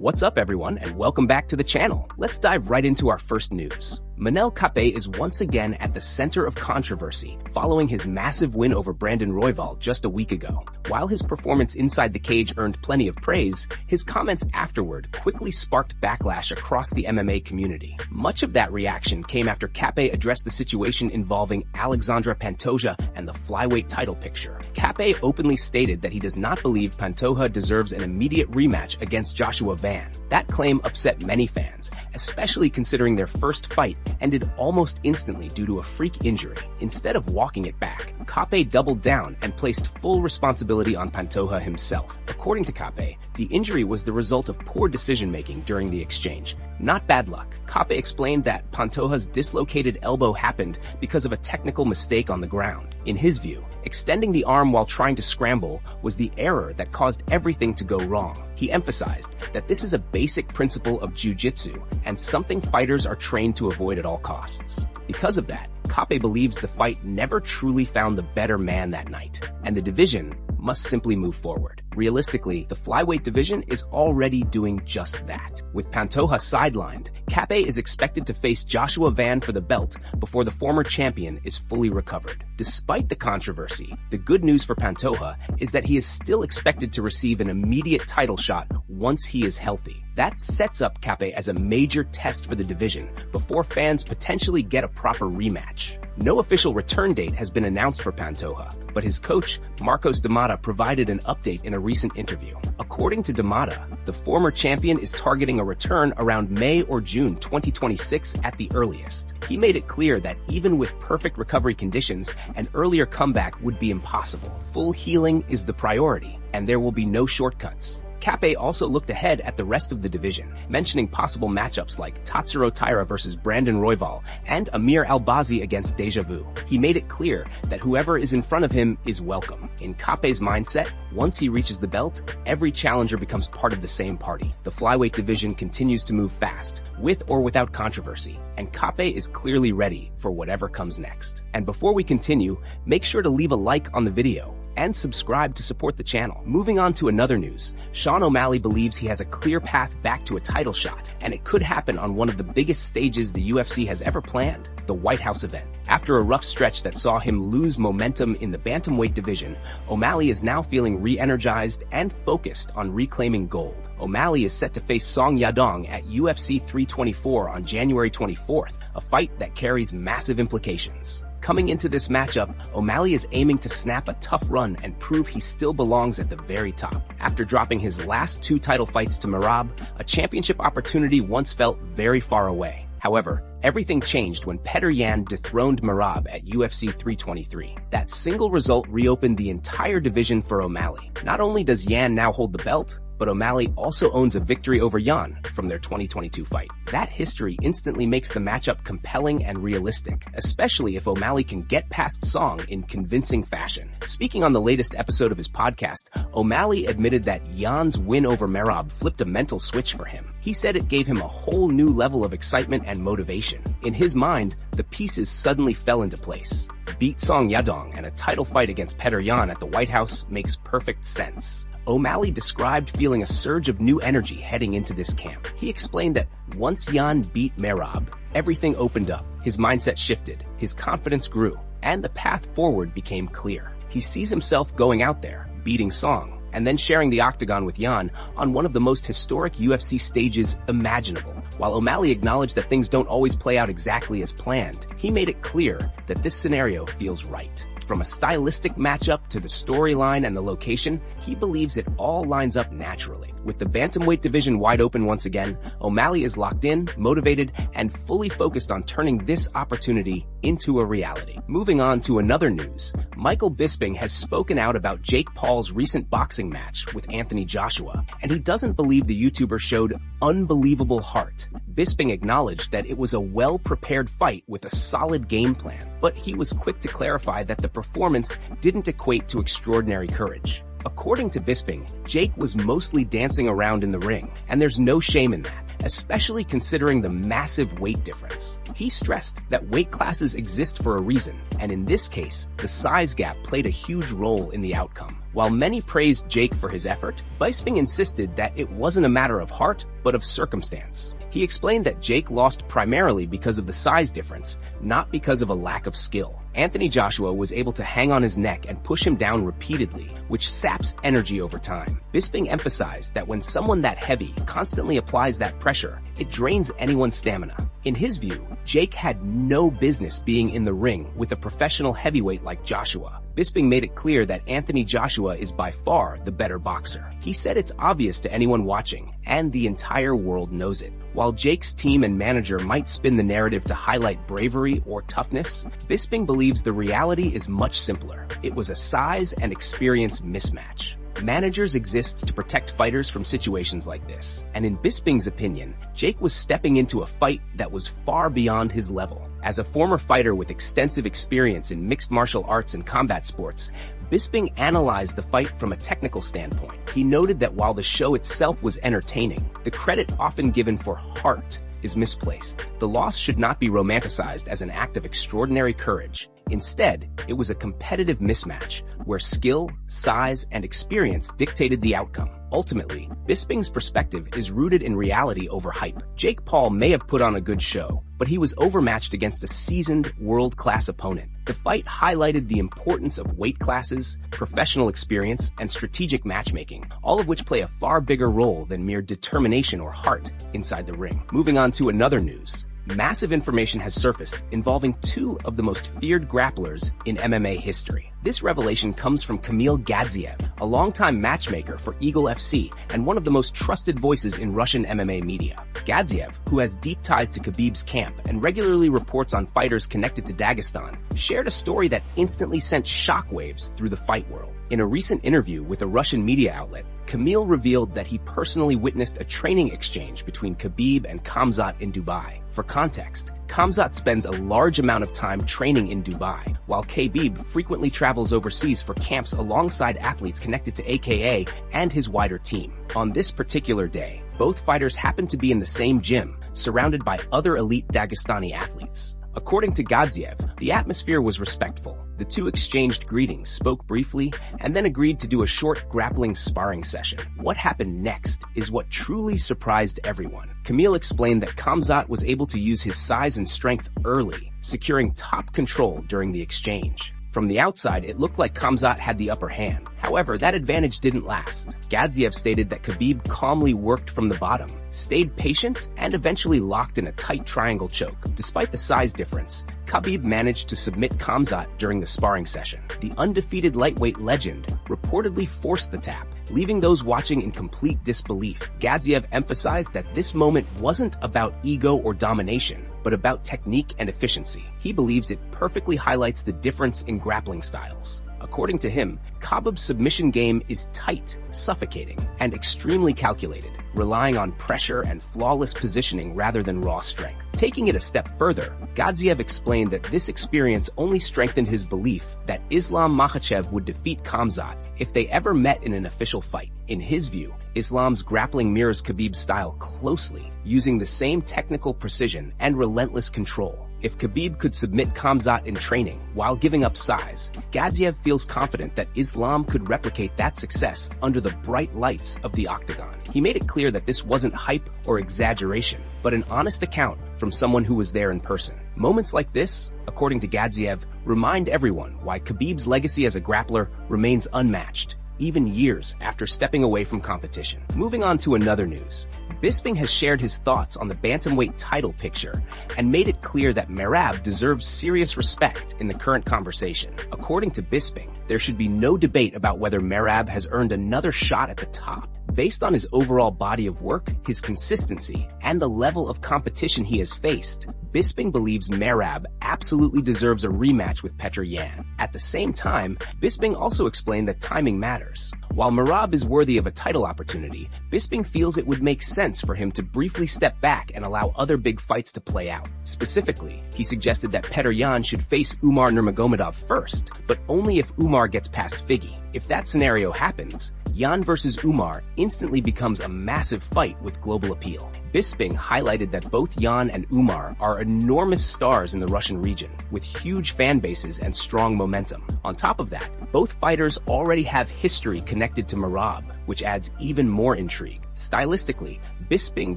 What's up, everyone, and welcome back to the channel. Let's dive right into our first news. Manel Kape is once again at the center of controversy following his massive win over Brandon Royval just a week ago. While his performance inside the cage earned plenty of praise, his comments afterward quickly sparked backlash across the MMA community. Much of that reaction came after Kape addressed the situation involving Alexandre Pantoja and the flyweight title picture. Kape openly stated that he does not believe Pantoja deserves an immediate rematch against Joshua Van. That claim upset many fans, especially considering their first fight ended almost instantly due to a freak injury. Instead of walking it back, Kape doubled down and placed full responsibility on Pantoja himself. According to Kape, the injury was the result of poor decision-making during the exchange, not bad luck. Kape explained that Pantoja's dislocated elbow happened because of a technical mistake on the ground. In his view, extending the arm while trying to scramble was the error that caused everything to go wrong. He emphasized that this is a basic principle of jiu-jitsu and something fighters are trained to avoid at all costs. Because of that, Kape believes the fight never truly found the better man that night, and the division must simply move forward. Realistically, the flyweight division is already doing just that. With Pantoja sidelined, Kape is expected to face Joshua Van for the belt before the former champion is fully recovered. Despite the controversy, the good news for Pantoja is that he is still expected to receive an immediate title shot once he is healthy. That sets up Kape as a major test for the division before fans potentially get a proper rematch. No official return date has been announced for Pantoja, but his coach, Marcos D'Amata, provided an update in a recent interview. According to D'Amata, the former champion is targeting a return around May or June 2026 at the earliest. He made it clear that even with perfect recovery conditions, an earlier comeback would be impossible. Full healing is the priority, and there will be no shortcuts. Kape also looked ahead at the rest of the division, mentioning possible matchups like Tatsuro Taira versus Brandon Royval and Amir Albazi against Deja Vu. He made it clear that whoever is in front of him is welcome. In Kape's mindset, once he reaches the belt, every challenger becomes part of the same party. The flyweight division continues to move fast, with or without controversy, and Kape is clearly ready for whatever comes next. And before we continue, make sure to leave a like on the video and subscribe to support the channel. Moving on to another news, Sean O'Malley believes he has a clear path back to a title shot, and it could happen on one of the biggest stages the UFC has ever planned, the White House event. After a rough stretch that saw him lose momentum in the bantamweight division, O'Malley is now feeling re-energized and focused on reclaiming gold. O'Malley is set to face Song Yadong at UFC 324 on January 24th, a fight that carries massive implications. Coming into this matchup, O'Malley is aiming to snap a tough run and prove he still belongs at the very top. After dropping his last two title fights to Merab, a championship opportunity once felt very far away. However, everything changed when Petr Yan dethroned Merab at UFC 323. That single result reopened the entire division for O'Malley. Not only does Yan now hold the belt, but O'Malley also owns a victory over Yan from their 2022 fight. That history instantly makes the matchup compelling and realistic, especially if O'Malley can get past Song in convincing fashion. Speaking on the latest episode of his podcast, O'Malley admitted that Yan's win over Merab flipped a mental switch for him. He said it gave him a whole new level of excitement and motivation. In his mind, the pieces suddenly fell into place. Beat Song Yadong and a title fight against Petr Yan at the White House makes perfect sense. O'Malley described feeling a surge of new energy heading into this camp. He explained that once Yan beat Merab, everything opened up. His mindset shifted, his confidence grew, and the path forward became clear. He sees himself going out there, beating Song, and then sharing the Octagon with Yan on one of the most historic UFC stages imaginable. While O'Malley acknowledged that things don't always play out exactly as planned, he made it clear that this scenario feels right. From a stylistic matchup to the storyline and the location, he believes it all lines up naturally. With the bantamweight division wide open once again, O'Malley is locked in, motivated, and fully focused on turning this opportunity into a reality. Moving on to another news, Michael Bisping has spoken out about Jake Paul's recent boxing match with Anthony Joshua, and he doesn't believe the YouTuber showed unbelievable heart. Bisping acknowledged that it was a well-prepared fight with a solid game plan, but he was quick to clarify that the performance didn't equate to extraordinary courage. According to Bisping, Jake was mostly dancing around in the ring, and there's no shame in that. especially considering the massive weight difference. He stressed that weight classes exist for a reason, and in this case, the size gap played a huge role in the outcome. While many praised Jake for his effort, Bisping insisted that it wasn't a matter of heart, but of circumstance. He explained that Jake lost primarily because of the size difference, not because of a lack of skill. Anthony Joshua was able to hang on his neck and push him down repeatedly, which saps energy over time. Bisping emphasized that when someone that heavy constantly applies that pressure, it drains anyone's stamina. In his view, Jake had no business being in the ring with a professional heavyweight like Joshua. Bisping made it clear that Anthony Joshua is by far the better boxer. He said it's obvious to anyone watching, and the entire world knows it. While Jake's team and manager might spin the narrative to highlight bravery or toughness, Bisping believes the reality is much simpler. It was a size and experience mismatch. Managers exist to protect fighters from situations like this, and in Bisping's opinion, Jake was stepping into a fight that was far beyond his level. As a former fighter with extensive experience in mixed martial arts and combat sports, Bisping analyzed the fight from a technical standpoint. He noted that while the show itself was entertaining, the credit often given for heart is misplaced. The loss should not be romanticized as an act of extraordinary courage. Instead, it was a competitive mismatch where skill, size, and experience dictated the outcome. Ultimately, Bisping's perspective is rooted in reality over hype. Jake Paul may have put on a good show, but he was overmatched against a seasoned, world-class opponent. The fight highlighted the importance of weight classes, professional experience, and strategic matchmaking, all of which play a far bigger role than mere determination or heart inside the ring. Moving on to another news. Massive information has surfaced involving two of the most feared grapplers in MMA history. This revelation comes from Camille Gadziev, a longtime matchmaker for Eagle FC and one of the most trusted voices in Russian MMA media. Gadziev, who has deep ties to Khabib's camp and regularly reports on fighters connected to Dagestan, shared a story that instantly sent shockwaves through the fight world. In a recent interview with a Russian media outlet, Camille revealed that he personally witnessed a training exchange between Khabib and Khamzat in Dubai. For context, Khamzat spends a large amount of time training in Dubai, while Khabib frequently travels overseas for camps alongside athletes connected to AKA and his wider team. On this particular day, both fighters happened to be in the same gym, surrounded by other elite Dagestani athletes. According to Gadziev, the atmosphere was respectful. The two exchanged greetings, spoke briefly, and then agreed to do a short grappling sparring session. What happened next is what truly surprised everyone. Camille explained that Khamzat was able to use his size and strength early, securing top control during the exchange. From the outside, it looked like Khamzat had the upper hand. However, that advantage didn't last. Gadziev stated that Khabib calmly worked from the bottom, stayed patient, and eventually locked in a tight triangle choke. Despite the size difference, Khabib managed to submit Khamzat during the sparring session. The undefeated lightweight legend reportedly forced the tap, leaving those watching in complete disbelief. Gadziev emphasized that this moment wasn't about ego or domination, but about technique and efficiency. He believes it perfectly highlights the difference in grappling styles. According to him, Khabib's submission game is tight, suffocating, and extremely calculated, relying on pressure and flawless positioning rather than raw strength. Taking it a step further, Gadziev explained that this experience only strengthened his belief that Islam Makhachev would defeat Khamzat if they ever met in an official fight. In his view, Islam's grappling mirrors Khabib's style closely, using the same technical precision and relentless control. If Khabib could submit Khamzat in training while giving up size, Gadziev feels confident that Islam could replicate that success under the bright lights of the Octagon. He made it clear that this wasn't hype or exaggeration, but an honest account from someone who was there in person. Moments like this, according to Gadziev, remind everyone why Khabib's legacy as a grappler remains unmatched, even years after stepping away from competition. Moving on to another news. Bisping has shared his thoughts on the bantamweight title picture and made it clear that Merab deserves serious respect in the current conversation. According to Bisping, there should be no debate about whether Merab has earned another shot at the top. Based on his overall body of work, his consistency, and the level of competition he has faced, Bisping believes Merab absolutely deserves a rematch with Petr Yan. At the same time, Bisping also explained that timing matters. While Merab is worthy of a title opportunity, Bisping feels it would make sense for him to briefly step back and allow other big fights to play out. Specifically, he suggested that Petr Yan should face Umar Nurmagomedov first, but only if Umar gets past Figgy. If that scenario happens, Yan versus Umar instantly becomes a massive fight with global appeal. Bisping highlighted that both Jan and Umar are enormous stars in the Russian region, with huge fan bases and strong momentum. On top of that, both fighters already have history connected to Merab, which adds even more intrigue. Stylistically, Bisping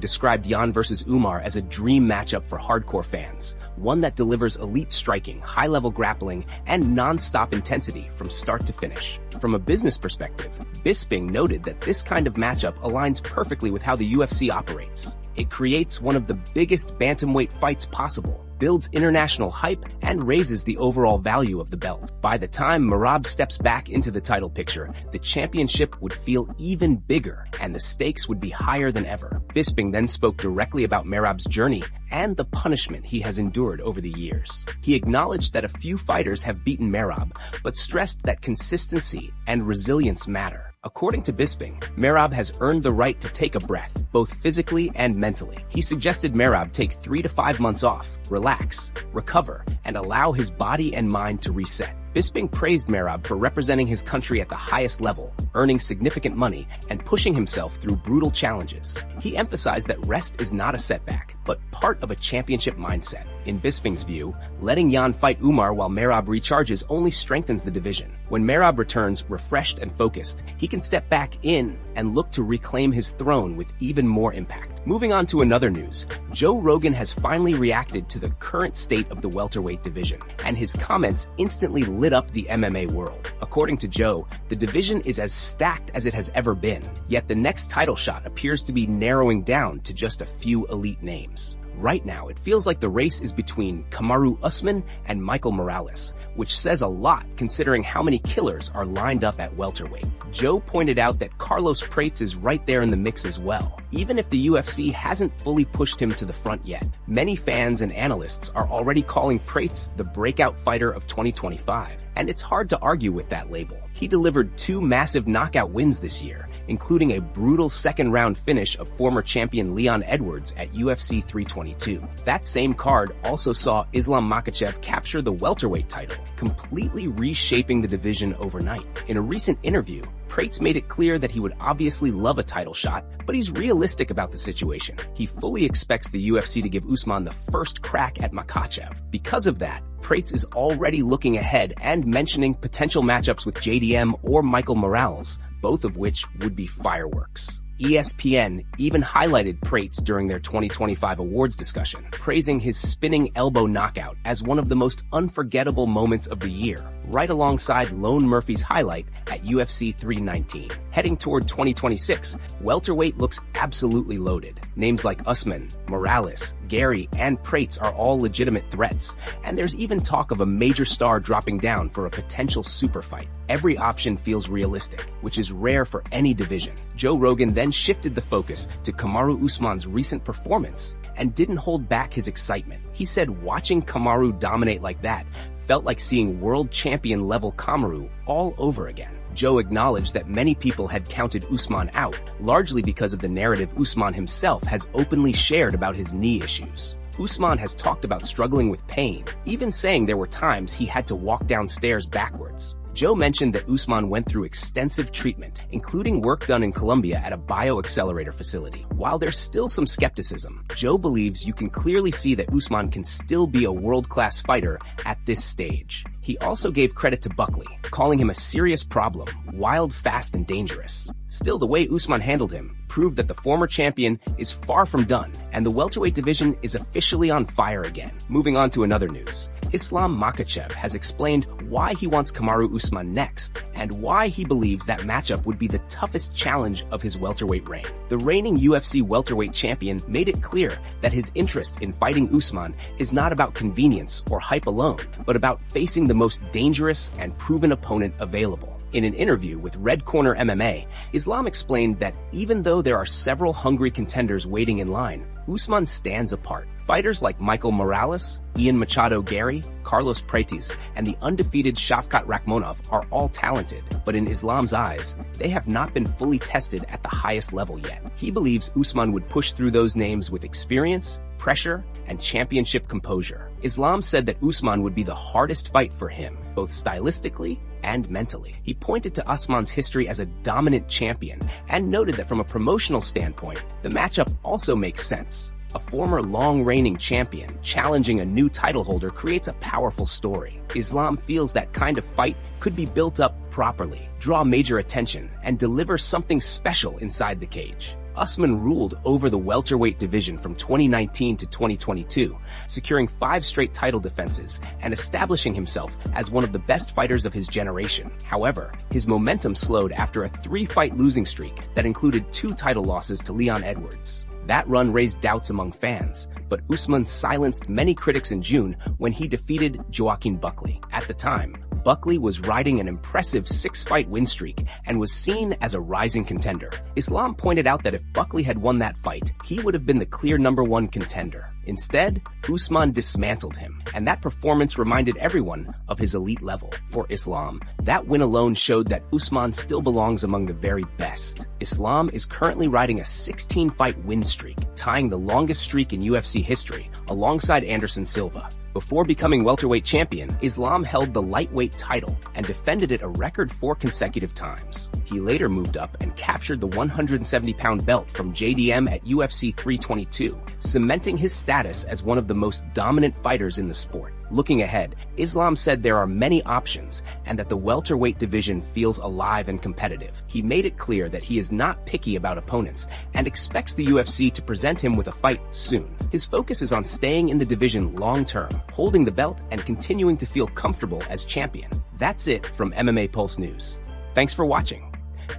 described Jan versus Umar as a dream matchup for hardcore fans, one that delivers elite striking, high-level grappling, and non-stop intensity from start to finish. From a business perspective, Bisping noted that this kind of matchup aligns perfectly with how the UFC operates. It creates one of the biggest bantamweight fights possible, builds international hype, and raises the overall value of the belt. By the time Merab steps back into the title picture, the championship would feel even bigger, and the stakes would be higher than ever. Bisping then spoke directly about Merab's journey and the punishment he has endured over the years. He acknowledged that a few fighters have beaten Merab, but stressed that consistency and resilience matter. According to Bisping, Merab has earned the right to take a breath, both physically and mentally. He suggested Merab take 3 to 5 months off, relax, recover, and allow his body and mind to reset. Bisping praised Merab for representing his country at the highest level, earning significant money, and pushing himself through brutal challenges. He emphasized that rest is not a setback, but part of a championship mindset. In Bisping's view, letting Jan fight Umar while Merab recharges only strengthens the division. When Merab returns refreshed and focused, he can step back in and look to reclaim his throne with even more impact. Moving on to another news, Joe Rogan has finally reacted to the current state of the welterweight division, and his comments instantly lit up the MMA world. According to Joe, the division is as stacked as it has ever been, yet the next title shot appears to be narrowing down to just a few elite names. Right now, it feels like the race is between Kamaru Usman and Michael Morales, which says a lot considering how many killers are lined up at welterweight. Joe pointed out that Carlos Prates is right there in the mix as well, even if the UFC hasn't fully pushed him to the front yet. Many fans and analysts are already calling Prates the breakout fighter of 2025, and it's hard to argue with that label. He delivered 2 massive knockout wins this year, including a brutal second-round finish of former champion Leon Edwards at UFC 322. That same card also saw Islam Makhachev capture the welterweight title, completely reshaping the division overnight. In a recent interview, Prates made it clear that he would obviously love a title shot, but he's realistic about the situation. He fully expects the UFC to give Usman the first crack at Makhachev. Because of that, Prates is already looking ahead and mentioning potential matchups with JDM or Michael Morales, both of which would be fireworks. ESPN even highlighted Prates during their 2025 awards discussion, praising his spinning elbow knockout as one of the most unforgettable moments of the year, right alongside Lone Murphy's highlight at UFC 319. Heading toward 2026, welterweight looks absolutely loaded. Names like Usman, Morales, Gary, and Prates are all legitimate threats, and there's even talk of a major star dropping down for a potential super fight. Every option feels realistic, which is rare for any division. Joe Rogan then shifted the focus to Kamaru Usman's recent performance and didn't hold back his excitement. He said watching Kamaru dominate like that felt like seeing world champion level Kamaru all over again. Joe acknowledged that many people had counted Usman out, largely because of the narrative Usman himself has openly shared about his knee issues. Usman has talked about struggling with pain, even saying there were times he had to walk downstairs backwards. Joe mentioned that Usman went through extensive treatment, including work done in Colombia at a bioaccelerator facility. While there's still some skepticism, Joe believes you can clearly see that Usman can still be a world-class fighter at this stage. He also gave credit to Buckley, calling him a serious problem, wild, fast, and dangerous. Still, the way Usman handled him proved that the former champion is far from done, and the welterweight division is officially on fire again. Moving on to another news. Islam Makhachev has explained why he wants Kamaru Usman next, and why he believes that matchup would be the toughest challenge of his welterweight reign. The reigning UFC welterweight champion made it clear that his interest in fighting Usman is not about convenience or hype alone, but about facing the most dangerous and proven opponent available. In an interview with Red Corner MMA, Islam explained that even though there are several hungry contenders waiting in line, Usman stands apart. Fighters like Michael Morales, Ian Machado Gary, Carlos Prates, and the undefeated Shavkat Rakhmonov are all talented, but in Islam's eyes, they have not been fully tested at the highest level yet. He believes Usman would push through those names with experience, pressure, and championship composure. Islam said that Usman would be the hardest fight for him, both stylistically and mentally. He pointed to Usman's history as a dominant champion and noted that from a promotional standpoint, the matchup also makes sense. A former long-reigning champion challenging a new title holder creates a powerful story. Islam feels that kind of fight could be built up properly, draw major attention, and deliver something special inside the cage. Usman ruled over the welterweight division from 2019 to 2022, securing 5 straight title defenses and establishing himself as one of the best fighters of his generation. However, his momentum slowed after a 3-fight losing streak that included 2 title losses to Leon Edwards. That run raised doubts among fans, but Usman silenced many critics in June when he defeated Joaquin Buckley. At the time, Buckley was riding an impressive 6-fight win streak and was seen as a rising contender. Islam pointed out that if Buckley had won that fight, he would have been the clear #1 contender. Instead, Usman dismantled him, and that performance reminded everyone of his elite level. For Islam, that win alone showed that Usman still belongs among the very best. Islam is currently riding a 16-fight win streak, tying the longest streak in UFC history, alongside Anderson Silva. Before becoming welterweight champion, Islam held the lightweight title and defended it a record 4 consecutive times. He later moved up and captured the 170-pound belt from JDM at UFC 322, cementing his status as one of the most dominant fighters in the sport. Looking ahead, Islam said there are many options and that the welterweight division feels alive and competitive. He made it clear that he is not picky about opponents and expects the UFC to present him with a fight soon. His focus is on staying in the division long-term, holding the belt, and continuing to feel comfortable as champion. That's it from MMA Pulse News. Thanks for watching.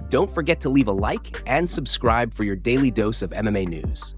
Don't forget to leave a like and subscribe for your daily dose of MMA news.